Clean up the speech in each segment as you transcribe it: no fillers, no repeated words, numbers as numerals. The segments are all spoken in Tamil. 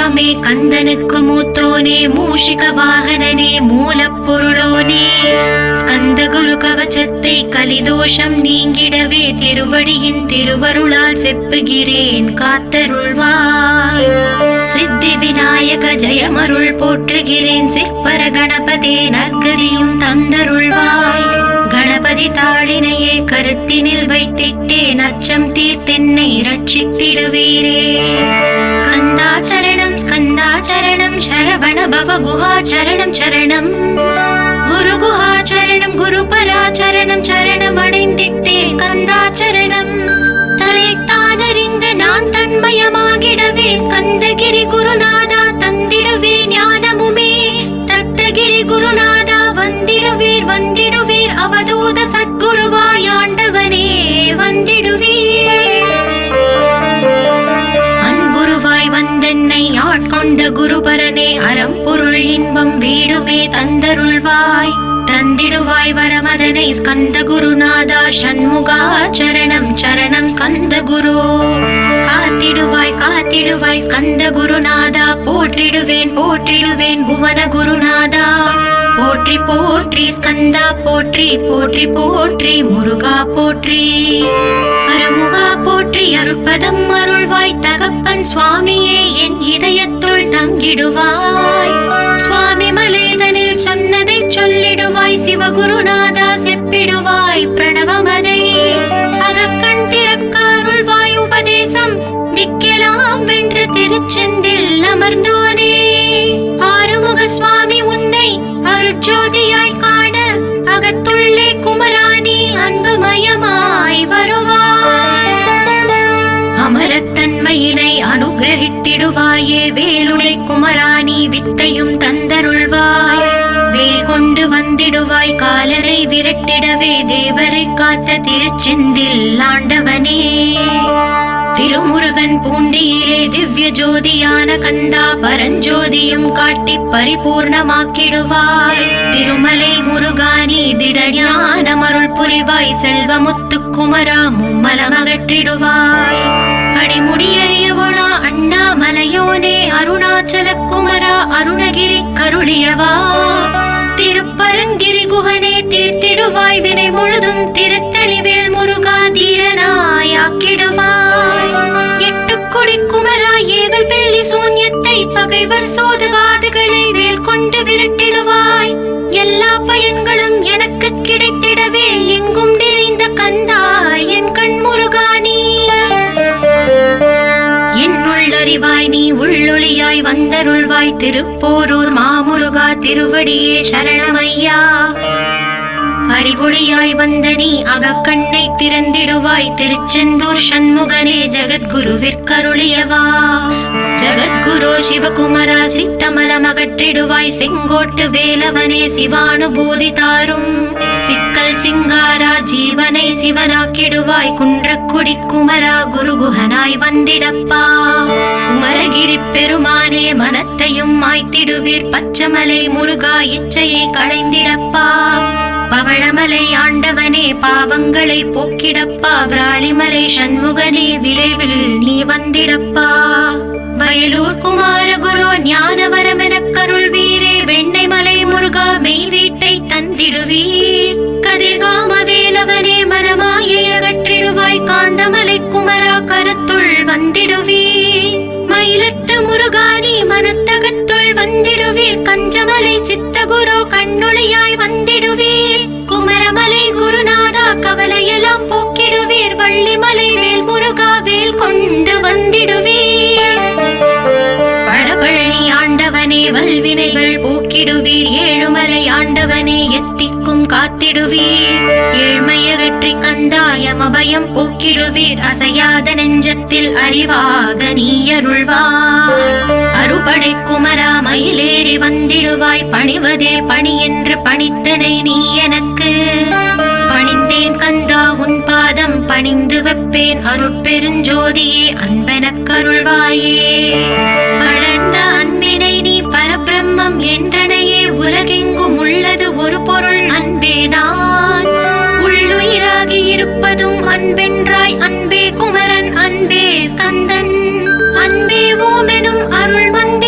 தெய்வமே கந்தனுக்கு மூத்தோனே மூஷிக வாகனனே மூலப்பொருளோனே ஸ்கந்த குரு கவச்சத்தை கலிதோஷம் நீங்கிடவே திருவடியின் திருவருளால் செப்புகிறேன் காத்தருள்வாய். சித்தி விநாயக ஜெயமருள் போற்றுகிறேன் சிற்பர கணபதே நற்கதியும் தந்தருள்வாய். கணபதி தாளினையே கருத்தினில் வைத்திட்டேன் அச்சம் தீர்த்தென்னை ரட்சித்திடுவீரே. ஸ்கந்தாச்சரணம் ஸ்கந்தாச்சரணம் சரவண பவ குஹாச்சரணம் சரணம் குரு குஹாச்சரணம் குரு பராச்சரணம் சரணம் அடைந்திட்டேன் ஸ்கந்தாச்சரணம். தலைத்தானறிந்து நான் தன்மயமாகிடவே ஸ்கந்தகிரி குருநாதா தந்திடுவே ஞானமுமே. தத்தகிரி குருநாதா வந்திடுவீர் வந்திடுவீர் அவதூத சத்குருவாய் ஆண்டவனே வந்திடுவீர். அன்புருவாய் வந்தென்னை ஆட்கொண்ட குருபரனே அறம்பொருள் இன்பம் வீடுமே தந்தருள்வாய். தந்திடுவாய் வரமதனை ஸ்கந்த குருநாதா ஷண்முகா சரணம் சரணம் ஸ்கந்த குரு. காத்திடுவாய் காத்திடுவாய் ஸ்கந்த குருநாதா போற்றிடுவேன் போற்றிடுவேன் புவன குருநாதா. போற்றி போற்றி ஸ்கந்தா போற்றி போற்றி போற்றி முருகா போற்றி. அருமுகா போற்றி அருட்பதம் அருள்வாய் தகப்பன் சுவாமியே என் இதயத்துள் தங்கிடுவாய். சுவாமி மலேதனில் சொன்னதை சொல்லிடுவாய் சிவகுருநாதா செப்பிடுவாய் பிரணவமதை. அகக்கண் திறக்க அருள்வாய் உபதேசம் திக்கெல்லாம் வென்று திருச்செந்தில் அமர்ந்தோனே. ஆறுமுக சுவாமி உன்னை அருட்ஜோதியாய் காண அகத்துள்ளே குமராணி அன்புமயமாய் வருவாய். அமரத்தன்மையினை அனுகிரகித்திடுவாயே வேலுளை குமராணி வித்தையும் தந்தருள்வாய். வேல் கொண்டு வந்திடுவாய் காலரை விரட்டிடவே தேவரை காத்த திருச்செந்தில் ஆண்டவனே. திருமுருகன் பூண்டியிலே திவ்ய ஜோதியான கந்தா பரஞ்சோதியும் காட்டி பரிபூர்ணமாக்கிடுவாய். திருமலை முருகானி திடஞானமருள் புரிவாய் செல்வமுத்து குமரா மும்மலமகற்றிடுவாய். அடிமுடியறியவளா அண்ணாமலையோனே அருணாச்சல குமரா அருணகிரி கருளியவா. திருப்பரங்கிரி குகனே தீர்த்திடுவாய் வினை முழுதும் திருத்தணிவேல் முருகா தீரனாயாக்கிடுவாய். எட்டுக்குடி குமரா ஏவல் பெல்லி சூன்யத்தை பகைவர் சோதவாதுகளை வேல் கொண்டு விரட்டிடுவாய். எல்லா பயன்களும் எனக்கு கிடைத்திடவே எங்கும் நிறைந்த கந்தா என் கண் முருகானி. என்னுள்ளறிவாய் நீ உள்ளொளியாய் வந்தருள்வாய் திருப்போரூர் மாமுருகா திருவடியே சரணமையா. அறிவொளியாய் வந்த நீ அகக்கண்ணை திறந்திடுவாய் திருச்செந்தூர் சண்முகனே ஜகத்குருவிற்கருளியவா. ஜகத்குரு சிவகுமரா சித்தமலமகற்றிடுவாய் செங்கோட்டு வேலவனே சிவானுபூதி தாரும். சிக்கல் சிங்காரா ஜீவனை சிவனாக்கிடுவாய் குன்றக்குடி குமரா குருகுஹனாய் வந்திடப்பா. குமரகிரி பெருமானே மனத்தையும் மாய்த்திடுவீர் பச்சமலை முருகா இச்சையை களைந்திடப்பா. பவழமலை ஆண்டவனே பாவங்களை போக்கிடப்பா. விராளிமலை சண்முகனே விரைவில் நீ வந்திடப்பா. வயலூர் குமார குரு ஞானவரமெனக் கருள்வீரே வெண்ணை மலை முருகா மெய் வீட்டை தந்திடுவீர். கதிர்காம வேலவனே மனமாயை அகற்றிடுவாய் காந்தமலை குமரா கருத்துள் வந்திடுவீர். மயிலத்து முருகானி மனத்தகத்துள் வந்திடுவீர். கஞ்சமலை சித்தகுரு கண்ணொளியாய் வந்திடுவீர். குமரமலை குருநாதா கவலையெல்லாம் போக்கிடுவீர். வள்ளிமலை வேல் முருகா வேல் கொண்டு வந்திடுவீர். பழபழனி ஆண்டவனே வல்வினைகள் போக்கிடுவீர். ஏழுமலை ஆண்டவனே எத்திக்கும் காத்திடுவீர். ஏழ்மையகற்றி கந்தாயமபயம் போக்கிடுவீர். அசையாத நெஞ்சத்தில் அறிவாக நீ அருள்வாய். அறுபடை குமரா மயிலேறி வந்திடுவாய். பணிவதே பணி என்று பணித்தனை நீ எனக்கு. பணிந்தேன் கந்தா உன் பாதம் பணிந்து வைப்பேன் அருட்பெருஞ்சோதியே அன்பெனக் கருள்வாயே. வளர்ந்த அன்பினை நீ பரபிரம்மம் என்றனையே உலகெங்கும் உள்ளது ஒரு பொருள் அன்பேதான். உள்ளுயிராகி இருப்பதும் அன்பென்றாய் அன்பே குமரன் அன்பே ஸ்கந்தன் அன்பே ஓமெனும் அருள் மந்தி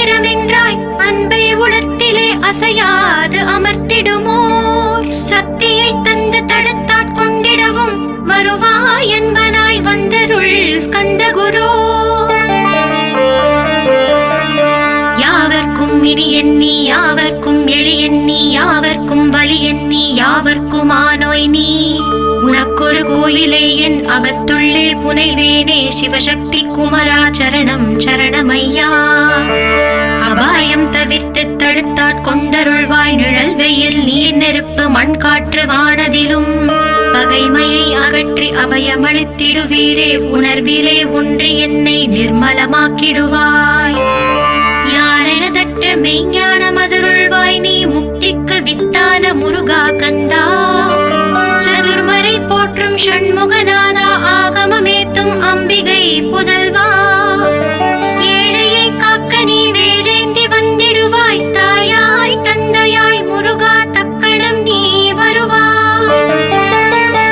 அசையாது அமர்த்திடுமோர் சக்தியை தந்து தடுத்தாற் கொண்டிடவும் வருவாய் என்பனாய் வந்தருள் ஸ்கந்த குரு. யாவர்க்கும் இனி எண்ணி யாவர்க்கும் எளி எண்ணி யாவர்க்கும் வலி எண்ணி யாவர்க்கும் ஆனோய் நீ உனக்கொரு கோயிலே என் அகத்துள்ளே புனைவேனே சிவசக்தி குமரா சரணம் சரணமையா. அபாயம் தவிர்த்து தடுத்தாற் கொண்டருள்வாய் நிழல் வெயில் நீர் நெருப்பு மண் காற்று வானதிலும் பகைமையை அகற்றி அபயமளித்திடுவீரே உணர்விலே ஒன்றி என்னை நிர்மலமாக்கிடுவாய். ஞானதற்ற மெய்ஞான மதுருள்வாய் நீ முக்திக்கு வித்தான முருகா கந்தா. சதுர்மறை போற்றும் ஷண்முகநாதா ஆகமமேத்தும் அம்பிகை புதல்வா. ஏழையை காக்க நீ வேலேந்தி வந்திடுவாய் தாயாய் தந்தையாய் முருகா தக்கணம் நீ வருவாய்.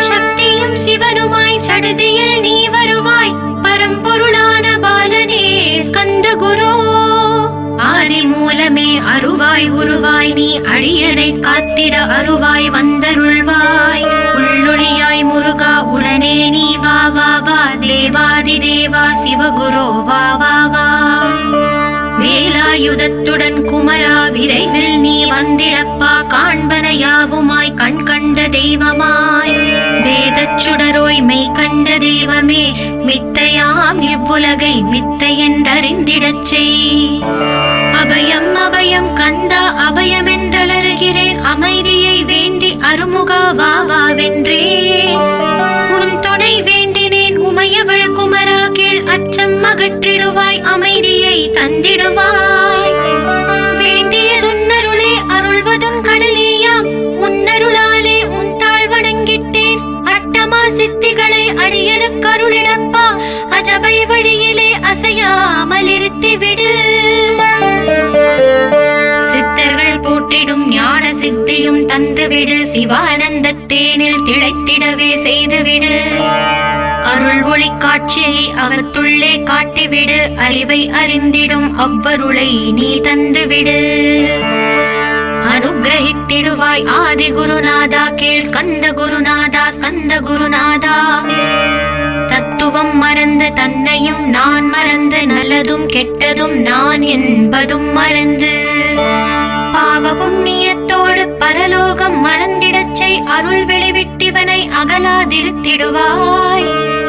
சக்தியும் சிவனுமாய் சடுதியில் நீ வருவாய் பரம்பொருளான பாலனே ஸ்கந்த குரு. ஆதி மூலமே அருவாய் உருவாய் நீ அடியனை காத்திட அருவாய் வந்தருள்வாய். உள்ளொளியாய் முருகா உடனே நீ வா வா வா தேவாதி தேவா சிவகுரு வா வா வா. வேலாயுதத்துடன் குமரா விரைவில் நீ வந்திடப்பா காண்பன யாவுமாய் கண் கண்ட தெய்வமாய் வேதச் சுடரோய் மெய் கண்ட தெய்வமே மித்தையாம் இவ்வுலகை மித்தை என்றறிந்திடச் செய். அபயம் அபயம் கந்தா அபயம் என்றலறுகிறேன் அமைதியை வேண்டி அருமுகா வா வா வென்றேன். உன் துணை வேண்டினேன் உமையவள் குமரா கீழ் அச்சம் அகற்றிடுவாய் அமைதியை தந்திடுவாய். வேண்டியதுன்னருளே அருள்வதும் கடலேயாம் உன்னருளாலே உன் தாழ் வணங்கிட்டேன். அட்டமா சித்திகளை அடியனுக்கு அருளிடப்பா அஜபை வழியிலே அசையாமல் இருத்திவிடு. சித்தர்கள் போற்றிடும் ஞான சித்தியும் தந்துவிடு சிவானந்த தேனில் திளைத்திடவே செய்துவிடு. அருள் ஒளி காட்சியை அகத்துள்ளே காட்டிவிடு அறிவை அறிந்திடும் அவ்வருளை நீ தந்துவிடு. அனுகிரகித்திடுவாய் ஆதி குருநாதா கீழ் ஸ்கந்த குருநாதா ஸ்கந்த குருநாதா. தத்துவம் மறந்து தன்னையும் நான் மறந்து நல்லதும் கெட்டதும் நான் என்பதும் மறந்து பாவ புண்ணியத்தோடு பரலோகம் மறந்திடச்சை அருள் வெளிவிட்டிவனை அகலாதிருத்திடுவாய்.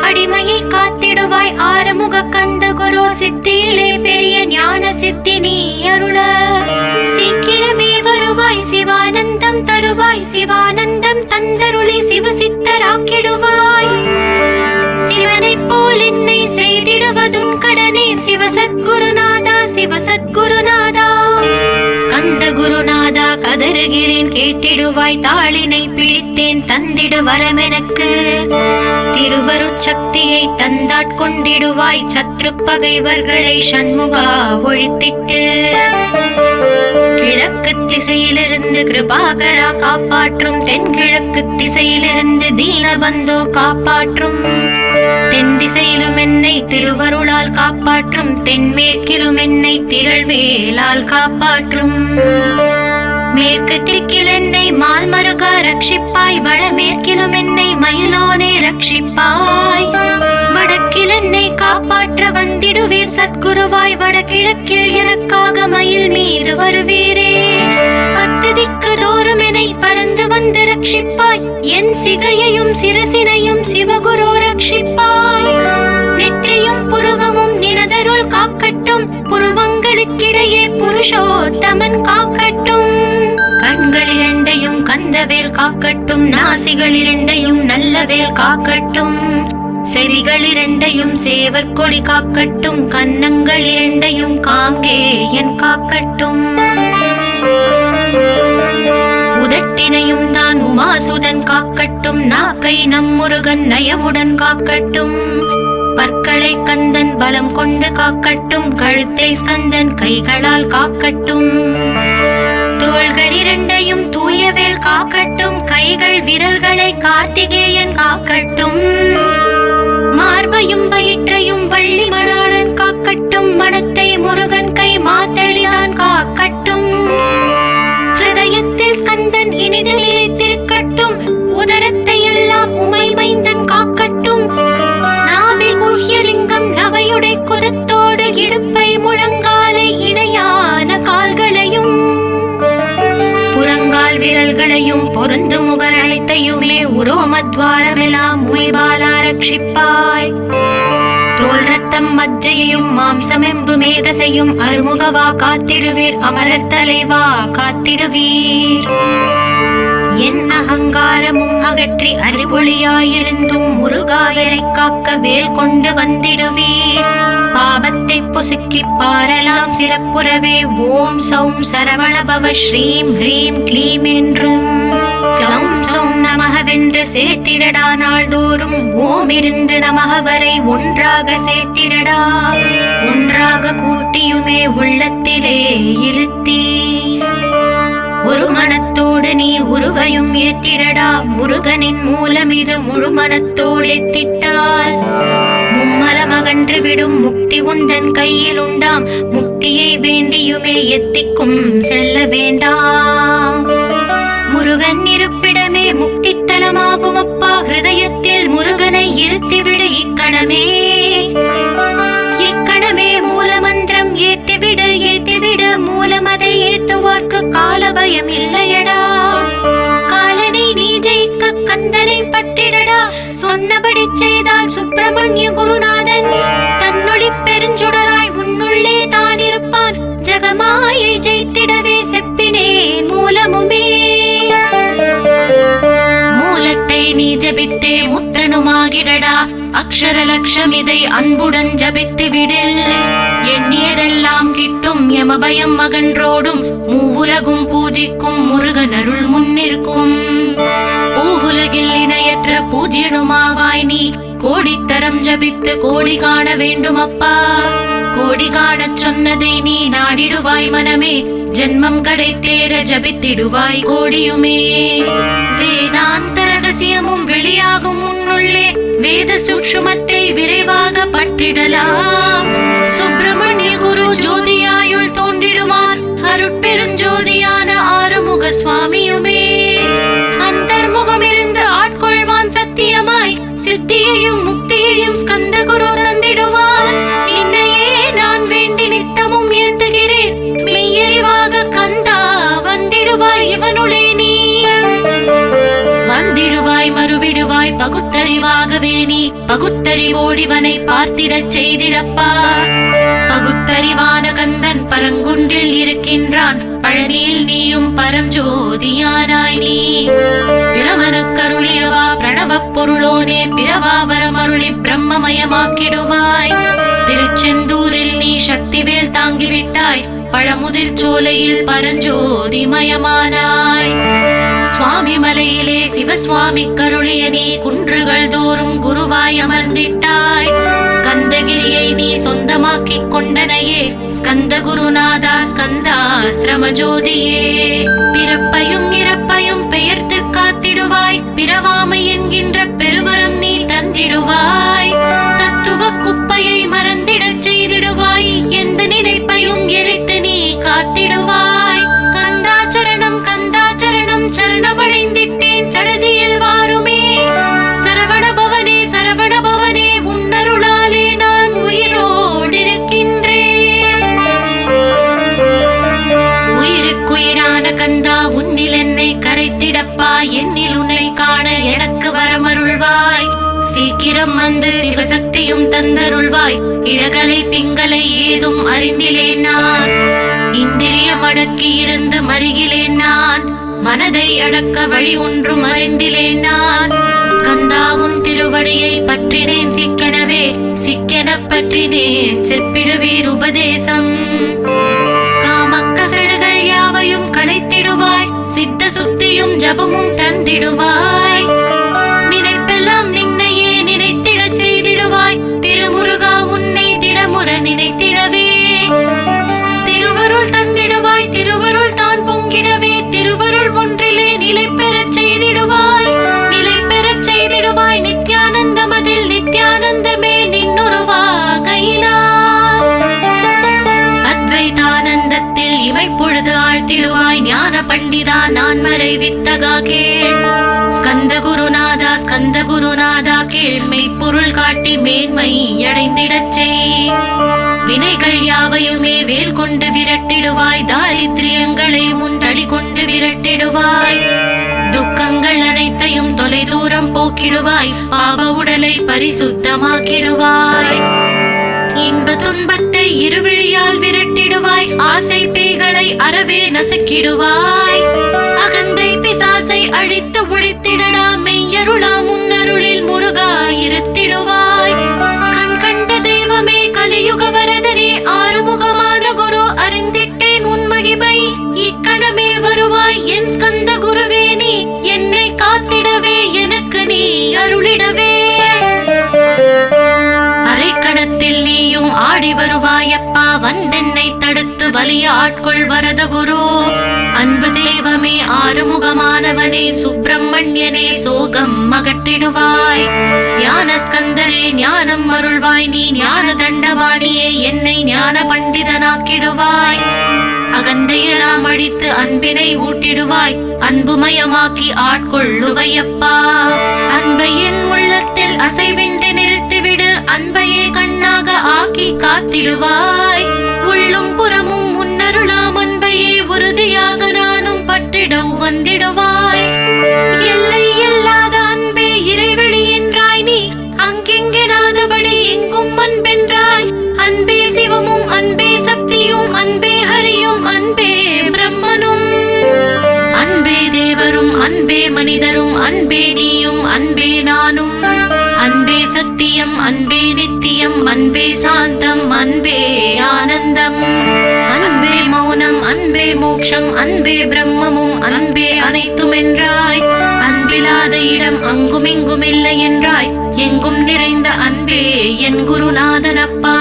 அடிமையை காத்திடுவாய் ஆறுமுக கந்த குரு சித்தியிலே பெரிய ஞான சித்தி நீ அருள. சீக்கிரமே வருவாய் சிவானந்தம் தருவாய் சிவானந்தம் தந்தருளி சிவசித்தராக்கிடுவாய். சிவனை போல் என்னை செய்திடுவதும் கடனே சிவசத்குருநாதா சிவசத்குருநாதா. ஸ்கந்த குருநாதா கதறுகிறேன் கேட்டிடுவாய் தாளினை பிடித்தேன் தந்திடு வரமெனக்கு. திருவருட்சக்தியை தந்தாட்கொண்டிடுவாய் சத்ரு பகைவர்களை ஷண்முகா ஒழித்திட்டு. கிழக்கு திசையிலிருந்து கிருபாகரா காப்பாற்றும் தென்கிழக்கு திசையிலிருந்து தீனபந்தோ காப்பாற்றும். தென் திசையிலும் என்னை திருவருளால் காப்பாற்றும் தென்மேற்கிலும் என்னை திரள்வேலால் காப்பாற்றும். மேற்கு திக்கில் என்னை மால்மருகா ரட்சிப்பாய் வடமேற்கிலும் என்னை மயிலோனே ரட்சிப்பாய். வடக்கில் என்னை காப்பாற்ற வந்திடுவீர் சத்குருவாய் வடகிழக்கில் எனக்காக மயில் மீது வருவீரே. 10 திக்கு தோறும் என்னை பறந்து வந்து ரட்சிப்பாய் என் சிகையையும் சிரசினையும் சிவகுரு ரட்சிப்பாய். நெற்றியும் புருவமும் நினதருள் காக்கட்டும் புருவங்களுக்கிடையே புருஷோத்தமன் காக்கட்டும். கண்கள் இரண்டையும் கந்தவேல் காக்கட்டும் நாசிகள் இரண்டையும் நல்லவேல் காக்கட்டும். செவிகள் இரண்டையும் சேவர் கொடி காக்கட்டும் கன்னங்கள் இரண்டையும் காங்கேயன் காக்கட்டும். உதட்டினையும் தான் உமாசுதன் காக்கட்டும் நாக்கை நம் முருகன் நயமுடன் காக்கட்டும். பற்களை கந்தன் பலம் கொண்டு காக்கட்டும் கழுத்தை ஸ்கந்தன் கைகளால் காக்கட்டும். தோள்கள் இரண்டையும் தூயவேல் காக்கட்டும் கைகள் விரல்களை கார்த்திகேயன் காக்கட்டும். மார்பையும் வயிற்றையும் வள்ளி மணாளன் காக்கட்டும் மனத்தை முருகன் கை மாத்தளிதான் காக்கட்டும். ரோமத்வாரமெல்லாம் உமைபாலா ரட்சிப்பாய். தோல் ரத்தம் மஜ்ஜையும் மாம்சமெம்பு மேதசையும் அருமுகவா காத்திடுவீர், அமரர் தலைவா காத்திடுவீர். என் அகங்காரமும் அகற்றி அறிவொளியாயிருந்தும் முருகாயரை காக்க வேல் கொண்டு வந்திடுவீர். பாபத்தை பொசுக்கி பாரலாம் சிறப்புறவே ஓம் சௌம் சரவணபவ ஸ்ரீம் ஹ்ரீம் க்ளீம் என்றும் க்ளௌம் சௌம் நமகவென்று சேர்த்திடடா. நாள்தோறும் ஓம் இருந்து நமக வரை ஒன்றாக சேர்த்திடடா. ஒன்றாக கூட்டியுமே உள்ளத்திலே இருத்தி ஒரு மனத்தோடு நீ உருவையும் ஏற்றிடடா. முருகனின் மூலம் இது முழு மனத்தோடு ஏத்திட்டால் மும்மலமகன்று விடும் முக்தி உந்தன் கையில் உண்டாம். முக்தியை வேண்டியுமே எத்திக்கும் செல்ல வேண்டாம். முருகன் இருப்பிடமே முக்தி தலமாகும் அப்பா. ஹிருதயத்தில் முருகனை இருத்திவிடு இக்கணமே. இக்கணமே மூலமந்திரம் ஏத்திவிடு ஏத்திவிடு. மூலமதை ஏத்துவார்க்கு கால பயம் இல்லையடா. காலனை நீ ஜெயிக்க கந்தனை பற்றிடடா. சொன்னபடி செய்தால் சுப்பிரமணிய குருநாதன் தன்னொளி பெருஞ்சுடராய் உன்னுள்ளே தான் இருப்பான். ஜகமாயை ஜெயித்திடவே செப்பினேன் மூலமுமே. மூலத்தை நீ ஜபித்தே முத்தனுமாகிடடா. அக்ஷர லட்சம் இதை அன்புடன் ஜபித்து விடில். எண்ணியதெல்லாம் கிட்டும் யமபயம் மகன்றோடும். மூவுலகும் பூஜிக்கும் முருகன் அருள் முன்னிற்கும். பூவுலகில் இணையற்ற பூஜ்யனுமாவாய் நீ. கோடித்தரம் ஜபித்து கோடி காண வேண்டும் அப்பா. கோடி காணச் சொன்னதை நீ நாடிடுவாய் மனமே. ஜென்மம் கடை தேர ஜபித்திடுவாய் கோடியுமே. வேதாந்த ரகசியமும் வெளியாகும் உன்னுள்ளே. வேத சூக்ஷ்மத்தை விரைவாக பற்றிடலாம். சுப்பிரமணிய குரு ஜோதியாயுள் தோன்றிடுவான். அருட்பெருஞ்சோதியான ஆறுமுக சுவாமியுமே. அந்தர்முகம் இருந்து ஆட்கொள்வான் சத்தியமாய். சித்தியையும் முக்தியையும் ஸ்கந்த குரு தந்திடுவான். நின்னையே நான் வேண்டி நித்தமும் ஏந்துகிறேன். மெய்யறிவாக கந்தா வந்திடுவாய் இவனுளே நீ. வந்திடுவாய் மறுவிடுவாய் பகுத்தறிவாகவே நீ. பகுத்தறிவோடிவனை பார்த்திடச் செய்திடப்பா. பகுத்தறிவான கந்தன் பரங்குன்றில் இருக்கின்றான். பழனியில் நீயும் பரஞ்சோதியானாய் நீ. பிரமனுக்கருளியவா பிரணவப் பொருளோனே. பிறவாவரம் அருளி பிரம்மமயமாக்கிடுவாய். திருச்செந்தூரில் நீ சக்திவேல் தாங்கிவிட்டாய். பழமுதிர் சோலையில் பரஞ்சோதிமயமானாய். சுவாமி மலையிலே சிவசுவாமி கருளிய நீ. குன்றுகள் தோறும் குருவாய் அமர்ந்திட்டாய். ஸ்கந்தகிரியை நீ சொந்தமாக்கிக் கொண்டனையே. ஸ்கந்த குருநாதா ஸ்கந்தாஸ்ரம ஜோதியே. பிறப்பையும் இறப்பையும் பெயர்த்து காத்திடுவாய். பிறவாமை என்கின்ற பெருவரம் நீ தந்திடுவாய். தத்துவ குப்பையை மறந்திடச் செய்திடுவாய். எந்த நினைப்பையும் எரித்து நீ காத்திடுவாய். கந்தாச்சரணம் கந்தாச்சரணம் சரணமடைந்திட்டேன் சடதியில் வாருமே. சரவண பவனே சரவண பவனே உன்னருளாலே நான் உயிரோடிருக்கின்றேன். உயிருக்குயிரான கந்தா உன்னில் என்னை கரைத்திடப்பா. என்னில் உன்னை காண எனக்கு வரமருள்வாய். சீக்கிரம் வந்து சிவசக்தியும் தந்தருள்வாய். இழகலை பிங்களை ஏதும் அறிந்திலேன் நான். இந்திரியம் அடக்கி இருந்து மருகிலேன் நான். மனதை அடக்க வழி ஒன்றும் அறிந்திலேன் நான். ஸ்கந்தாவும் திருவடியை பற்றினேன் சிக்கெனவே. சிக்கென பற்றினேன் செப்பிடுவீர் உபதேசம். காமக்கசடுகள் யாவையும் களைத்திடுவாய். சித்த சுத்தியும் ஜபமும் தந்திடுவாய். நினைப்பெல்லாம் நின்னையே நினைத்திடச் செய்திடுவாய். திருமுருகா உன்னை திடமுற நினைத்திடவே. திருவருள் தந்திடுவாய். திருவருள் தான் பொங்கிடவே. திருவருள் ஒன்றிலே நிலை பெறச் செய்திடுவாய். நிலை பெறச் செய்திடுவாய். நித்யானந்தம் அதில் நித்யானந்தமே நின்னுருவாகையினார். அத்வைதானந்தத்தில் இமைப்பொழுது ஆழ்த்திடுவாய். ஞான பண்டிதா நான் மறை வித்தகா கேள். ஸ்கந்த குருநாதா ஸ்கந்த குருநாதா கேள். மெய்ப்பொருள் காட்டி மேன்மை அடைந்திடச் செய். வினைகள் யாவையுமே வேல் கொண்டு விரட்டிடுவாய். தாரித்ரியங்களை முன் தடி கொண்டு விரட்டிடுவாய். துக்கங்கள் அனைத்தையும் தொலை தூரம் போக்கிடுவாய், பாவ உடலை பரிசுத்தமாக்கிடுவாய். இன்ப துன்பத்தை இருவிழியால் விரட்டிடுவாய், ஆசை பேய்களை அறவே நசுக்கிடுவாய். அகந்தை பிசாசை அழித்து ஒழித்திடடா, மெய்யருளா முன்னருளில் முருகா இருத்திடுவாய். கண் கண்ட தெய்வமே கலியுக வரதனே, ஆறுமுகமான குரு அறிந்திட்டேன் உன் மகிமை. இக்கணமே வருவாய் என் ஸ்கந்த குருவே, நீ என்னை காத்திடவே எனக்கு நீ அருளிடவே. அரைக்கணத்தில் நீயும் ஆடி வருவாயப்பா, வந்தென்னை தடுத்து வலிய ஆட்கொள் வரத குரு. அன்பு தெய்வமே ஆறுமுகமானவனே, சுப்பிரமணியனே சோகம் அகற்றிடுவாய். ஞான ஸ்கந்தரே ஞானம் அருள்வாய், நீ ஞான தண்டவாணியே என்னை ஞான பண்டிதனாக்கிடுவாய். அகந்தையெல்லாம் அழித்து அன்பினை ஊட்டிடுவாய், அன்புமயமாக்கி ஆட்கொள்ளுவையப்பா. அன்பை என் உள்ளத்தில் அசைவின்றி நிறுத்திவிடு, அன்பையே கண்ணாக ஆக்கி காத்திடுவாய். உள்ளும் புறமும் முன்னருளாம் அன்பையே உறுதியாக நானும் பற்றிட வந்திடுவாய். எல்லை இல்லாத அன்பே இறைவழி என்றாய், நீ அங்கெங்கெனாதபடி எங்கும் அன்பென்றாய். அன்பே சிவமும் அன்பே சக்தியும் அன்பே ஹரியும் அன்பே பிரம்மனும். அன்பே தேவரும் அன்பே மனிதரும் அன்பே நீயும் அன்பே நானும். அன்பே சத்தியம் அன்பே நித்தியம் அன்பே சாந்தம் அன்பே ஆனந்தம். அன்பே மௌனம் அன்பே மோட்சம் அன்பே பிரம்மமும் அன்பே அனைத்தும் என்றாய். அன்பிலாத இடம் அங்கும் இங்கும் இல்லை என்றாய், எங்கும் நிறைந்த அன்பே என் குருநாதனப்பா.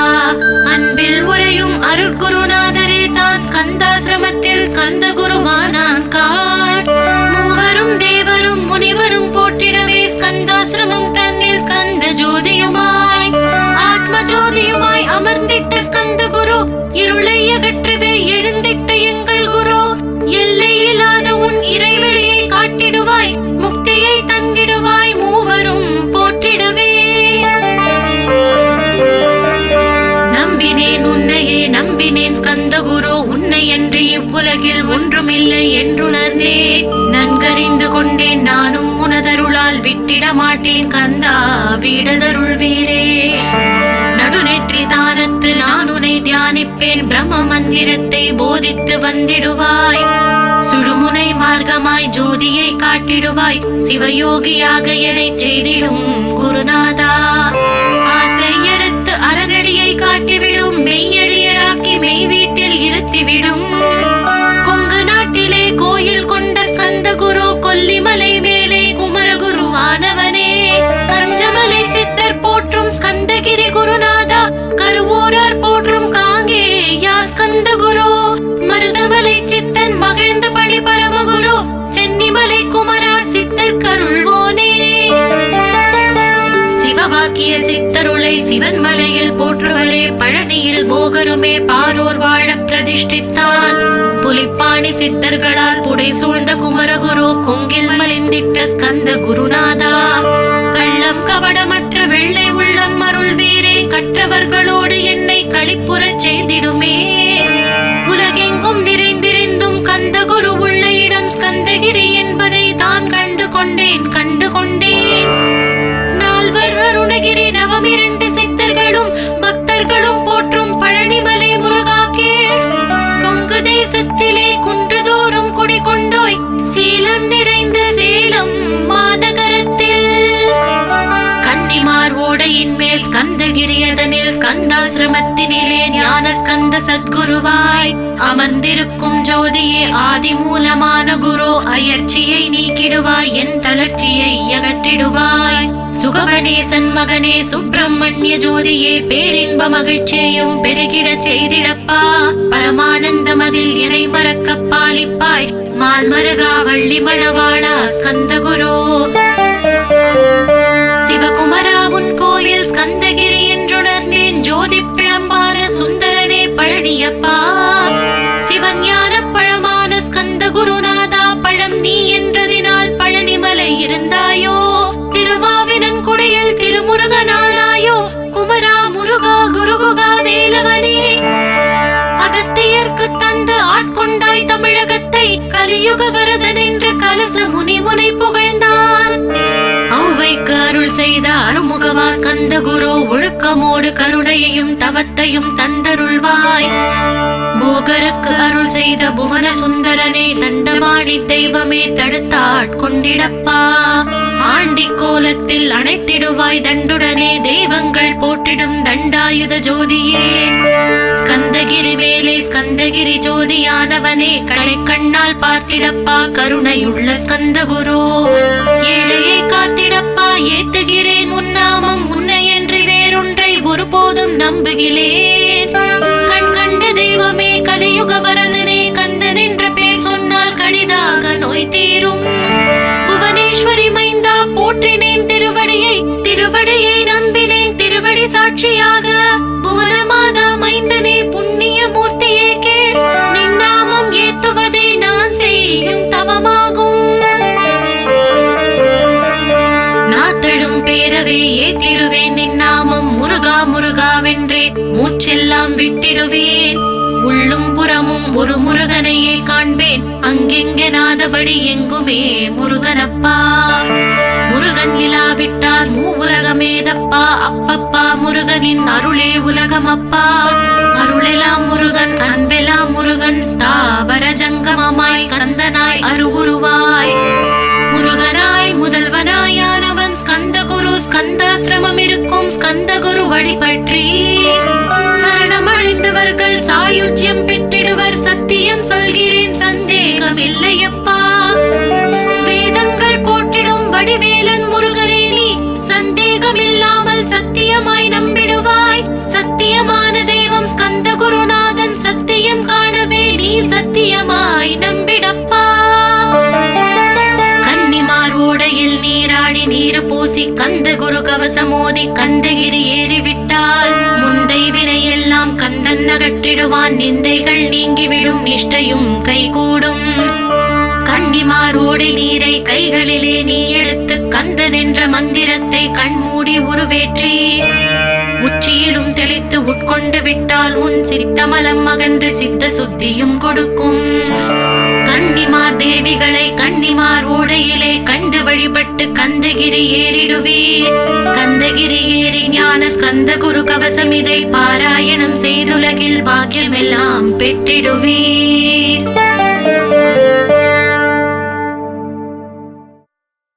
அன்பில் உரையும் அருட்குருநாதரே தான், ஸ்கந்தாசிரமத்தில் ஸ்கந்த குருவானான் காண். மூவரும் தேவரும் முனிவரும் போற்றிடவே, ஸ்கந்தாசிரமம் தன்னில் ஸ்கந்த ஜோதியுமாய் ஆத்ம ஜோதியுமாய் அமர்ந்திட்ட ஸ்கந்த குரு, இருளை அகற்றவே எழுந்திட்ட எங்கள் குரு. எல்லை இல்லாத உன் இறைவெளியை காட்டிடுவாய், முக்தியை தந்திடுவாய், மூவரும் போற்றிடவே. நம்பினேன் உன்னையே நம்பினேன் ஸ்கந்த குரு, உன்னை என்று இவ்வுலகில் ஒன்றுமில்லை என்றுணர்ந்தேன். நன்கறிந்து கொண்டேன் நானும் உனதருளால் விட்டிட மாட்டேன் கந்தா வீடதருள் வீரே. நடுநெற்றி தானத்து நான் உன்னை தியானிப்பேன், பிரம்ம மந்திரத்தை போதித்து வந்திடுவாய். சுழுமுனை மார்க்கமாய் ஜோதியை காட்டிடுவாய், சிவயோகியாக என்னை செய்திடும் குருநாதா. ஆசையறுத்து அறநடியை காட்டிவிடும், மெய்யழியராக்கி மெய் வீட்டில் இருத்திவிடும். கொங்கு நாட்டிலே கோயில் கொண்ட ஸ்கந்த குரு, கொல்லிமலை மேலே குமரகுருவானவனே. கஞ்சமலை சித்தர் போற்றும் ஸ்கந்தகிரி குருநாதா, கருவூரார் போற்றும் காங்கேயா ஸ்கந்த குரு. மருதமலை சித்தன் மகிழ்ந்து பழி பரமகுரு, சென்னிமலை குமரா சித்தர் கருள்வோனே. சிவவாக்கிய சித்தருளை சிவன் மலையில் போற்றுவரே, பழனியில் போகருமே பாரோர் வாழ பிரதிஷ்டித்தான். புலிப்பாணி சித்தர்களால் புடை சூழ்ந்த குமரகுரு, கொங்கில் மலிந்திட்ட ஸ்கந்த குருநாதா. கள்ளம் கபடமற்ற வெள்ளை உள்ளம் அருள் வீரே, கற்றவர்களோடு என்னை களிப்புறச் செய்திடுமே. உலகெங்கும் நிறைந்திருந்தும் கந்த குரு உள்ள இடம் ஸ்கந்தகிரி என்பதை தான் கண்டு கொண்டேன். நால்வர் அருணகிரி நவமிரண்டு சித்தர்களும் பக்தர்களும் போற்றும் பழனிமலை முருகா கேள். கொங்கு தேசத்திலே குன்றுதோறும் குடிகொண்டோய், சீலம் நிறைந்த சேலம் மாநகரத்தில். கன்னிமார் ஓடையின் மேல் ஸ்கந்தகிரி, அதனில் ஸ்கந்தாசிரமத்தினிலே ஞான ஸ்கந்த சத்குருவாய் அமர்ந்திருக்கும் ஜோதியே ஆதி மூலமான குரு. அயற்சியை நீக்கிடுவாய், என் தளர்ச்சியை அகற்றிடுவாய். சுகவனேசன் மகனே சுப்பிரமணிய ஜோதியே, பேரின்ப மகிழ்ச்சியையும் பெருகிடச் செய்திடப்பா. பரமானந்தமதில் இறை மறக்க பாலிப்பாய், மால்மருகா வள்ளி மணவாளா ஸ்கந்த குரு. சிவகுமரா உன் கோயில் ஸ்கந்தகிரி என்றுணர்ந்தேன், ஜோதி பிழம்பான சுந்தரனே பழனியப்பா. சிவஞான பழமான ஸ்கந்த குருநாதா, பழம் நீ என்றதினால் பழனிமலை இருந்தாயோ. திருவாவினன் குடியில் திருமுருகனானாயோ, குமரா முருகா குருகுகா வேலவனே. அகத்தியர்க்கு தந்து ஆட்கொண்டாய் தமிழகத்தை, கலியுக வரதன் என்று கலச முனி உனை புகழ்ந்தான். ஔவைக்கு அருள் செய்த அருமுகவா ஸ்கந்த குரு, ஒழுக்கமோடு கருணையையும் தவத்தையும் தந்தருள்வாய். போகருக்கு அருள் செய்த புவன சுந்தரனே, தண்டபாணி தெய்வமே தடுத்தாட்கொண்டிடப்பா. ஆண்டி கோலத்தில் அணைத்திடுவாய் தண்டுடனே, தெய்வங்கள் போற்றிடும் தண்டாயுத ஜோதியே. ஸ்கந்தகிரி மேலே ஸ்கந்தகிரி ஜோதியானவனே, கடை கண்ணால் பார்த்திடப்பா கருணையுள்ள ஸ்கந்த குரு. ஏழையை காத்திடப்பா ஏத்துகிறேன் உன்னாமம், உன்னை என்று வேறொன்றை ஒருபோதும் நம்புகிறேன். கண் கண்ட தெய்வமே கலியுக வரதனே, கந்தன் என்ற பேர் சொன்னால் கடிதாக நோய் தீரும். புவனேஸ்வரி மைந்தா போற்றினேன் திருவடியை, திருவடியை நம்பினேன் திருவடி சாட்சியாக. புவனமாதா மைந்தனே புண்ணிய மூர்த்தியே கேள், நின்னாமம் ஏத்துவதே நான் செய்யும் தவமாகும். நாத்தடும் பேரவே ஏத்திடுவேன் நின்னாமம், முருகா முருகாவென்றே மூச்செல்லாம் விட்டிடுவேன். உள்ளும் புறமும் ஒரு முருகனையே காண்பேன், அங்கெங்கெனாதபடி எங்குமே முருகனப்பா. முருகன் இலாவிட்டால் மூவுலகமேதப்பா, அப்பப்பா முருகனின் அருளே உலகமப்பா. அருளெல்லாம் முருகன் அன்பெல்லாம் முருகன், ஸ்தாவர ஜங்கமமாய் ஸ்கந்தனாய் அருவுருவாய். முருகனாய் முதல்வனாயானவன் ஸ்கந்த குரு, ஸ்கந்தாசிரமம் இருக்கும் ஸ்கந்த குரு வழிபற்றி சரணமடைந்தவர்கள் சாயுஜ்யம் பெற்றிடுவர். சத்தியம் சொல்கிறேன் சந்தேகம் இல்லையப்பா. வேதங்கள் போற்றிடும் வடிவேலன் முருகனே, நீ சந்தேகம் இல்லாமல் சத்தியமாய் நம்பிடுவாய். சத்தியமான தெய்வம் ஸ்கந்த குருநாதன், சத்தியம் காணவே நீ சத்தியமாய் நம்பிடப்பா. கன்னிமாரோடையில் நீராடி நீரு பூசி கந்த குரு கவசமோதி கந்தகிரி ஏறிவிட்டால் முந்தை வினையெல்லாம் கந்தன் அகற்றிடுவான். நிந்தைகள் நீங்கிவிடும், நிஷ்டையும் கைகூடும். கன்னிமாரோடை நீரை கைகளிலே நீ எடுத்து கந்தன் என்ற மந்திரத்தை கண்மூடி உருவேற்றி உச்சியிலும் தெளித்து உட்கொண்டு விட்டால் உன் சித்தமலம் அகன்று சித்த சுத்தியும் கொடுக்கும். கன்னிமார் தேவிகளை கன்னிமார் ஓடையிலே கண்டு வழிபட்டு கந்தகிரி ஏறிடுவீர். கந்தகிரி ஏறி ஞான ஸ்கந்த குரு கவசம் இதை பாராயணம் செய்துலகில் பாக்கியமெல்லாம் பெற்றிடுவீர்.